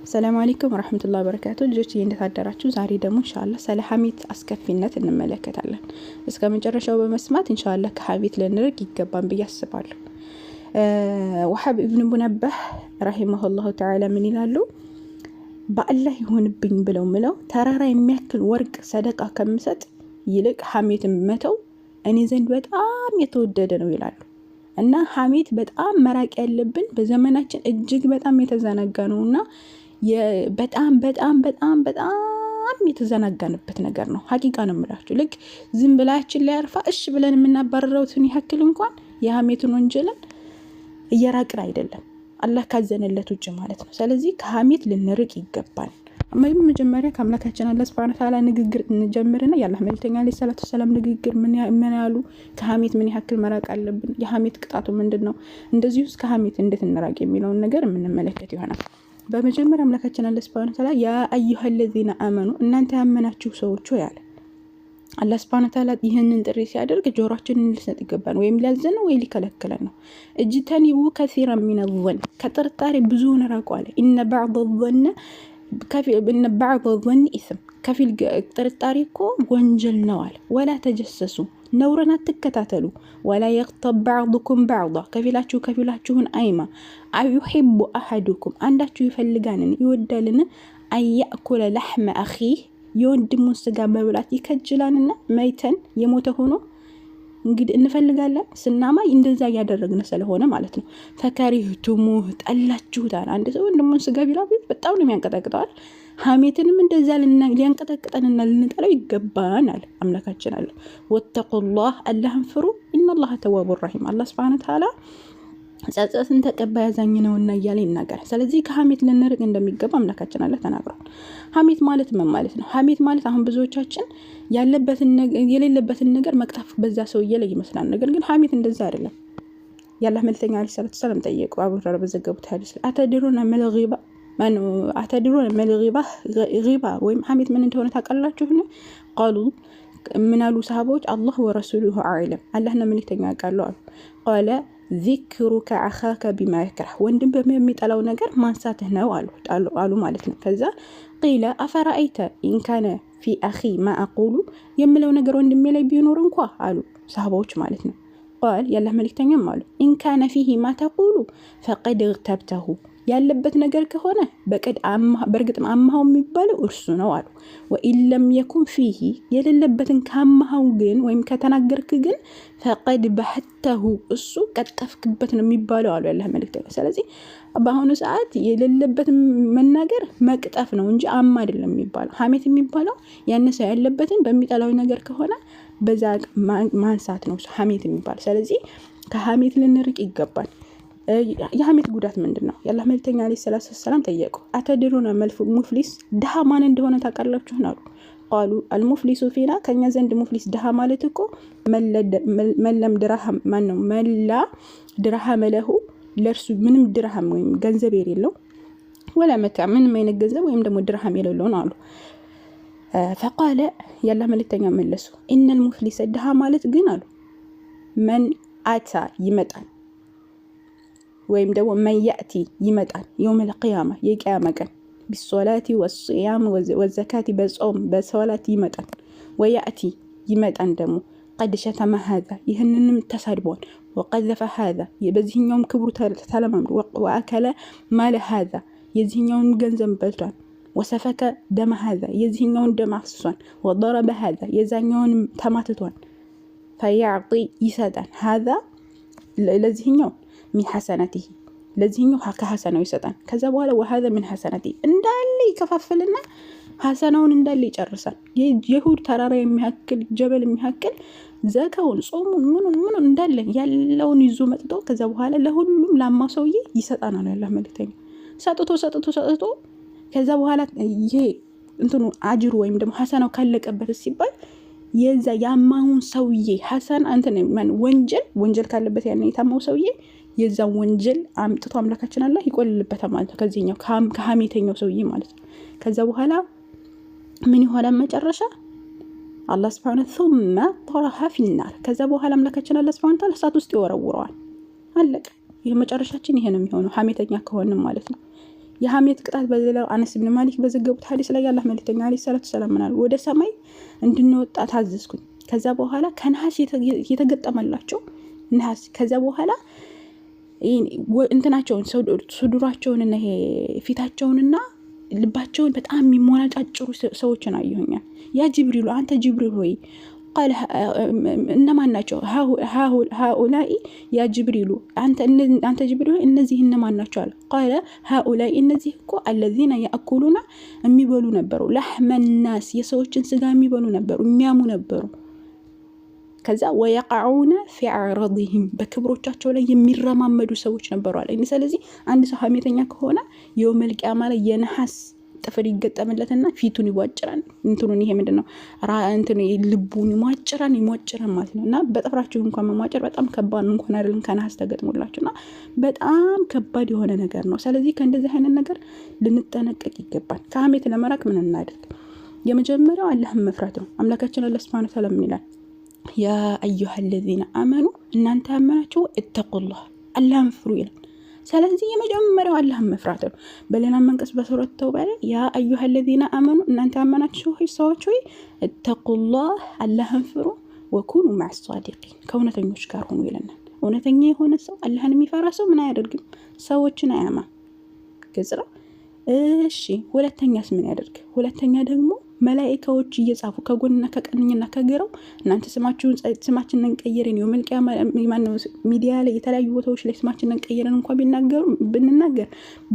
ሰላም አለይኩም ወራህመቱላሂ ወበረካቱ። ልጆች እንዴት አደራችሁ? ዛሬ ደግሞ ኢንሻአላህ ስለ ሐሜት አስከፊነት እንመለከታለን። እስከ መጨረሻው በመስማት ኢንሻአላህ ከሐሜት ልንርቅ ይገባን ብዬ አስባለሁ። ወሃብ ኢብኑ ሙነባህ ረሂመሁላሁ ተዓላ ምን ይላሉ? በአላህ ይሁንብኝ ብለው ተራራ የሚያክል ወርቅ ሰደቃ ከምሰጥ ይልቅ ሐሜትን መተው እኔ ዘንድ በጣም የተወደደ ነው ይላሉ። እና ሐሜት በጣም መራቅ ያለብን በዘመናችን እጅግ በጣም የተዘናጋ ነውና በጣም በጣም በጣም በጣም የተዘናጋንበት ነገር ነው። ሐቂቃ ነው የምላችሁ። ልክ ዝም ብላችን ላይ አርፋ እሺ ብለን የምናባረረውትን ያክል እንኳን የሐሜትን ወንጀልን እየራቅን አይደለም፣ አላህ ካዘነለት ውጭ ማለት ነው። ስለዚህ ከሐሜት ልንርቅ ይገባል። መጀመሪያ ከአምላካችን አላህ ሱብሓነሁ ወተዓላ ንግግር እንጀምርና የአላህ መልእክተኛ አለይሂ ሰላቱ ወሰላም ንግግር ምን ያሉ፣ ከሐሜት ምን ያክል መራቅ አለብን፣ የሐሜት ቅጣቱ ምንድነው፣ እንደዚሁ ከሐሜት እንዴት እንራቅ የሚለውን ነገር የምንመለከት ይሆናል። በመጀመሪያ አምላካችን አላህ ሱብሓነሁ ወተዓላ ያ አዩሀለዚነ አመኑ እናንተ ያመናችሁ ሰዎች ሆይ አለ። አላህ ሱብሓነሁ ወተዓላ ይህንን ጥሪ ሲያደርግ ጆሮአችንን ልንሰጥ ይገባል። ወይም ሊያዘን ወይ ሊከለክለን ነው። እጅተኒቡ ከሲረን ሚነ ዞን ከጥርጣሬ ብዙውን ራቁ አለ። ኢነ ባዕድ ዞን ኢስም ከፊል ጥርጣሬ እኮ ወንጀል ነው አለ። ወላ ተጀሰሱ ነውርን አትከታተሉ። ወላ የግተብ ባዕዱኩም ባዕዳ ከፊላችሁን አይማ። አዩሒቡ አሐዱኩም አንዳችሁ ይፈልጋንን ይወዳልን አያእኩለ ለሕመ አኺህ የወንድሙን ስጋ መብላት ይከጅላንና መይተን የሞተ ሆኖ እንግዲህ እንፈልጋለን ስናማ እንደዛ እያደረግን ስለሆነ ማለት ነው። ፈከሪህቱሙህ ጠላችሁታል። አንድ ሰው ወንድሙን ስጋ ቢላ በጣም ነው የሚያንቀጠቅጠዋል። ሐሜትንም እንደዛ ሊያንቀጠቅጠንና ልንጠላው ይገባናል። አምላካችን አለ ወተቁላህ አላህን ፍሩ ኢነላህ ተዋቡር ረሂም። አላህ ሱብሓነሁ ወተዓላ ጸጸትን ተቀባይ አዛኝ ነውና እያለ ይናገራል። ስለዚህ ከሐሜት ልንርቅ እንደሚገባ አምላካችን አለ ተናግሯል። ሐሜት ማለት ምን ማለት ነው? ሐሜት ማለት አሁን ብዙዎቻችን የሌለበትን ነገር መቅጠፍ በዛ ሰውዬ ላይ ይመስላል። ነገር ግን ሐሜት እንደዛ አይደለም። የአላህ መልእክተኛ አለይሂ ሰላቱ ወሰላም ጠየቁ። አቡ ሁረይራ በዘገቡት ሐዲስ አተድሩነ መል ጊባ ወይም ሐሜት ምን እንደሆነ ታውቃላችሁ? ቃሉ ምን አሉ ሰሃቦች? አላህ ወረሱሉሁ አዕለም አላህና መልእክተኛው ያውቃሉ አሉ። ቃለ ዚክሩከ አኻከ ቢማ የክረህ ወንድም በሚጠላው ነገር ማንሳትህ ነው አሉ ማለት ነው። ከዛ ቂለ አፈራአይተ ኢንካነ ፊ አኺ ማ አቁሉ የምለው ነገር ወንድሜ ላይ ቢኖር እንኳ አሉ ሰሃባዎች ማለት ነው። ቃል ያላህ መልእክተኛም አሉ ኢንካነ ፊሂ ማ ተቁሉ ፈቀድ እግተብተሁ ያለበት ነገር ከሆነ በእርግጥም አማሃው የሚባለው እርሱ ነው አሉ። ወኢለም የኩን ፊሂ የሌለበትን ካማሃው ግን ወይም ከተናገርክ ግን ፈቀድ በሐተሁ እሱ ቀጠፍክበት ነው የሚባለው አሉ ያላህ መልእክተኛ። ስለዚህ በአሁኑ ሰዓት የሌለበትን መናገር መቅጠፍ ነው እንጂ አማ አይደለም የሚባለው። ሐሜት የሚባለው ያነሰው ያለበትን በሚጠላው ነገር ከሆነ በዛ ማንሳት ነው ሐሜት የሚባለው። ስለዚህ ከሐሜት ልንርቅ ይገባል። የሐሜት ጉዳት ምንድን ነው? የአላህ መልእክተኛ አለይሂ ሰላቱ ወሰላም ጠየቁ። አተድሩነ ሙፍሊስ ድሃ ማን እንደሆነ ታውቃላችሁ አሉ። ቃሉ አልሙፍሊሱ ፊና ከኛ ዘንድ ሙፍሊስ ድሃ ማለት እኮ መለም ድርሃም ማን ነው? መላ ድርሃም ለሁ ለእርሱ ምንም ድርሃም ወይም ገንዘብ የሌለው ወላ መታ ምንም አይነት ገንዘብ ወይም ደግሞ ድርሃም የሌለው ነው አሉ። ፈቃለ የአላህ መልእክተኛ መለሱ ኢነል ሙፍሊሰ ድሃ ማለት ግን አሉ መን አታ ይመጣል ወይም ደግሞ መያእቲ ይመጣል የውመል ቂያማ የቂያማ ቀን ቢሶላቲ ወስያም ወዘካቲ በጾም በሶላት ይመጣል። ወያእቲ ይመጣን ደግሞ ቀድ ሸተመ ሀዛ ይህንንም ተሳድቧል። ወቀዘፈ ሀዛ በዚህኛውም ክብሩ ተለማምዶ ወአከለ ማለ ሀዛ የዚህኛውን ገንዘብ በልቷል። ወሰፈከ ደመ ሀዛ የዚህኛውን ደም አፍስሷል። ወضرب ሀዛ የዛኛውን ተማትቷል። ፈያዕጢ ይሰጣል ሀዛ ለዚህኛው ሚን ሐሰነቲሂ ለዚህኛው ከሐሰናው ይሰጣል። ከዛ በኋላ ወሀዛ ሚን ሐሰነቲሂ እንዳለ ይከፋፍልና ሐሰናውን እንዳለ ይጨርሳል። የሁድ ተራራ የሚያክል ጀበል የሚያክል ዘካውን ጾሙን ምኑን እንዳለ ያለውን ይዞ መጥቶ ከዛ በኋላ ለሁሉም ላማ ሰውዬ ይሰጣናል ያላህ መልእክተኛ። ሰጥቶ ከዛ በኋላ ይሄ እንትኑ አጅሩ ወይም ደግሞ ሐሰናው ካለቀበት ሲባል የዛ ያማውን ሰውዬ ሐሰን ወንጀል ካለበት ያን የታማው ሰውዬ የዛ ወንጀል አምጥቶ አምላካችን አላህ ይቆልልበታል ማለት ነው። ከዚህኛው ከሐሜተኛው ሰውዬ ማለት ነው። ከዛ በኋላ ምን ይሆናል መጨረሻ? አላህ Subhanahu ثم طرح في النار ከዛ በኋላ አምላካችን አላህ Subhanahu Ta'ala እሳት ውስጥ ይወረውረዋል። አለቀ። ይሄ መጨረሻችን ይሄ ነው የሚሆነው ሐሜተኛ ከሆነ ማለት ነው። የሐሜት ቅጣት በሌላው አነስ ብን ማሊክ በዘገቡት ሐዲስ ላይ አላህ መልእክተኛ አለይሂ ሰላቱ ሰላም ምናሉ ወደ ሰማይ እንድንወጣ ታዘዝኩኝ። ከዛ በኋላ ከነሐስ የተገጠመላቸው ነሐስ ከዛ በኋላ እንትናቸውን ሱዱራቸውንና ይሄ ፊታቸውንና ልባቸውን በጣም የሚሞናጫጭሩ ሰዎችን አየሁኛል። ያ ጅብሪሉ አንተ ጅብሪል ሆይ ቃል እነማን ናቸው? ሃኡላኢ ያ ጅብሪሉ አንተ ጅብሪል ሆይ እነዚህ እነማን ናቸው አለ። ቃለ ሃኡላኢ እነዚህ እኮ አለዚነ ያእኩሉና የሚበሉ ነበሩ፣ ለሕመናስ የሰዎችን ስጋ የሚበሉ ነበሩ፣ የሚያሙ ነበሩ። ከዛ ወየቃዑነ ፊ አዕረዲሂም በክብሮቻቸው ላይ የሚረማመዱ ሰዎች ነበሩ አለ። ስለዚህ አንድ ሰው ሐሜተኛ ከሆነ የውመል ቂያማ ላይ የነሐስ ጥፍር ይገጠምለትና ፊቱን ይሟጭራል። እንትኑን ይሄ ምንድነው ልቡን ይሟጭራል ማለት ነው። እና በጥፍራችሁ እንኳን መሟጭር በጣም ከባድ ነው፣ እንኳን አይደለም ከነሐስ ተገጥሞላችሁና በጣም ከባድ የሆነ ነገር ነው። ስለዚህ ከእንደዚህ አይነት ነገር ልንጠነቀቅ ይገባል። ከሐሜት ለመራቅ ምን እናድርግ? የመጀመሪያው አላህን መፍራት ነው። አምላካችን አላህ ሱብሓነሁ ወተዓላ ምን ይላል? ያ አዩሃ ለዚነ አመኑ እናንተ ያመናችሁ እተቁላህ አላህን ፍሩ ይላል። ስለዚህ የመጀመሪያው አላህን መፍራት ነው። በሌላ መንቀስ በሱረት ተውባ ላይ ያ አዩሃ ለዚነ አመኑ እናንተ ያመናችሁ ሰዎች ሆይ እተቁላህ አላህን ፍሩ፣ ወኩኑ መዐ ሷዲቂን ከእውነተኞች ጋር ሆኑ ይለናል። እውነተኛ የሆነ ሰው አላህን የሚፈራ ሰው ምን አያደርግም? ሰዎችን አያማም። ግልጽ ነው። እሺ ሁለተኛስ ምን ያደርግ? ሁለተኛ ደግሞ መላእክቶች እየጻፉ ከጎንና ከቀኝና ከግራው እናንተ ስማችንን ቀይረን የውመል ቂያማ ሚዲያ ላይ የተለያዩ ቦታዎች ላይ ስማችንን ቀይረን እንኳን ብንናገር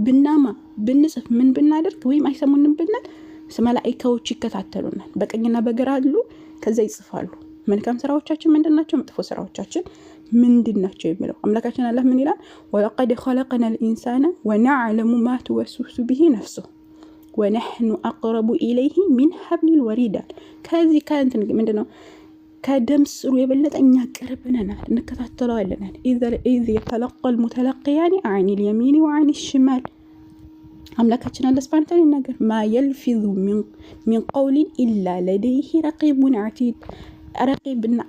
ብናማ ብንጽፍ ምን ብናደርግ ወይም አይሰሙንም ብንል መላእክቶች ይከታተሉናል። በቀኝና በግራ አሉ። ከዛ ይጽፋሉ መልካም ስራዎቻችን ምንድናቸው፣ መጥፎ ስራዎቻችን ምንድናቸው የሚለው አምላካችን አላህ ምን ይላል? ወለቀድ ኸለቅነል ኢንሳነ ወነዕለሙ ማ ትወስዊሱ ቢሂ ነፍሱሁ ወነሕኑ አቅረቡ ኢለይሂ ሚን ሐብሊል ወሪድ። ከዚህ ከእንትን ምንድነው ከደም ስሩ የበለጠ እኛ ቅርብ ነን፣ እንከታተለዋለን። ኢዝ የተለቀል ሙተለቂያኒ አኒል የሚኒ ወአኒ ሽማል። አምላካችን አላህ ሱብሓነሁ ወተዓላ ይናገር ማ የልፊዙ ሚን ቀውሊን ኢላ ለደይሂ ረቂቡን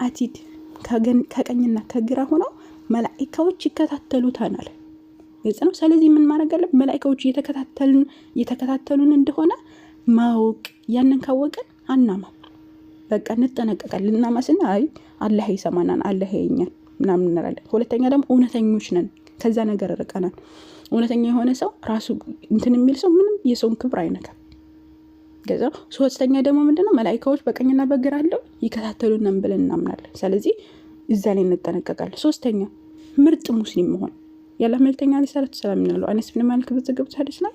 አቲድ። ከቀኝና ከግራ ሆነው መላእክቶች ይከታተሉታል። ግልጽ ነው። ስለዚህ ምን ማድረግ አለብን? መላእክቶች እየተከታተሉን እንደሆነ ማወቅ። ያንን ካወቅን አናማም፣ በቃ እንጠነቀቃለን። ልናማስና አይ አላህ ይሰማናል፣ አላህ ያየኛል ምናምን እንላለን። ሁለተኛ ደግሞ እውነተኞች ነን፣ ከዛ ነገር ርቀናል። እውነተኛ የሆነ ሰው ራሱ እንትን የሚል ሰው ምንም የሰውን ክብር አይነካም። ገዛ ሶስተኛ ደግሞ ምንድነው መላእክቶች በቀኝና በግራ አለው ይከታተሉናል ብለን እናምናለን። ስለዚህ እዛ ላይ እንጠነቀቃለን። ሶስተኛ ምርጥ ሙስሊም መሆን። ያላህ መልእክተኛ አለይሂ ሰላቱ ሰላም ይላሉ አነስ ብን ማሊክ በዘገቡት ሐዲስ ላይ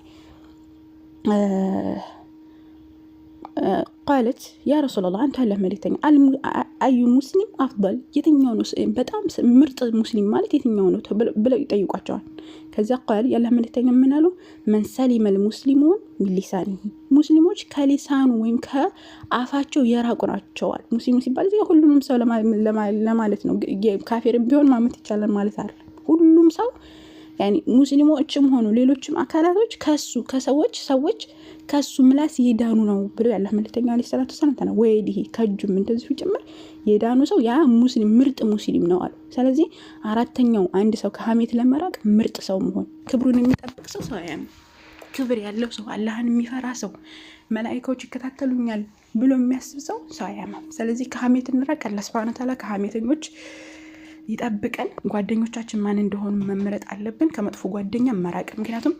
ቃለት ያ ረሱላህ አንተ አላህ መልእክተኛ አዩ ሙስሊም አፍضل የትኛው ነው በጣም ምርጥ ሙስሊም ማለት የትኛው ነው ብለው ይጠይቋቸዋል። ከዛ ቃል ያላህ መልእክተኛ ምን አሉ? መን ሰሊመ ልሙስሊሙን ሚሊሳኒሂ ሙስሊሞች ከሊሳኑ ወይም ከአፋቸው የራቁ ናቸዋል። ሙስሊሙ ሲባል ሁሉንም ሰው ለማለት ነው። ካፊርም ቢሆን ማመት ይቻላል ማለት አይደለም። ሁሉም ሰው ያኒ ሙስሊሞችም ሆኑ ሌሎችም አካላቶች ሰዎች ከሱ ምላስ የዳኑ ነው ብለው ያላህ መልእክተኛ አለይሂ ሰላቱ ሰላም ተናገሩ። ወይዲህ ከጁም እንደዚህ ጭምር የዳኑ ሰው ያ ሙስሊም ምርጥ ሙስሊም ነው አሉ። ስለዚህ አራተኛው አንድ ሰው ከሐሜት ለመራቅ ምርጥ ሰው መሆን፣ ክብሩን የሚጠብቅ ሰው ያም ክብር ያለው ሰው፣ አላህን የሚፈራ ሰው፣ መላእክቶች ይከታተሉኛል ብሎ የሚያስብ ሰው ያማም። ስለዚህ ከሐሜት እንራቅ። አላህ ሱብሓነሁ ወተዓላ ከሐሜተኞች ይጠብቀን። ጓደኞቻችን ማን እንደሆኑ መመረጥ አለብን። ከመጥፎ ጓደኛ መራቅ። ምክንያቱም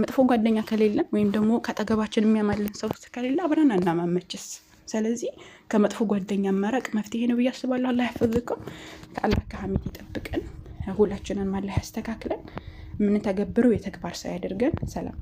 መጥፎ ጓደኛ ከሌለን ወይም ደግሞ ከአጠገባችን የሚያማልን ሰው ከሌለ አብረን አናማመችስ። ስለዚህ ከመጥፎ ጓደኛ መራቅ መፍትሄ ነው ብዬ አስባለሁ። አላህ ያፈዝከው። ከአላህ ከሐሜት ይጠብቀን። ሁላችንን አላህ ያስተካክለን። የምንተገብረው የተግባር ሰው ያደርገን። ሰላም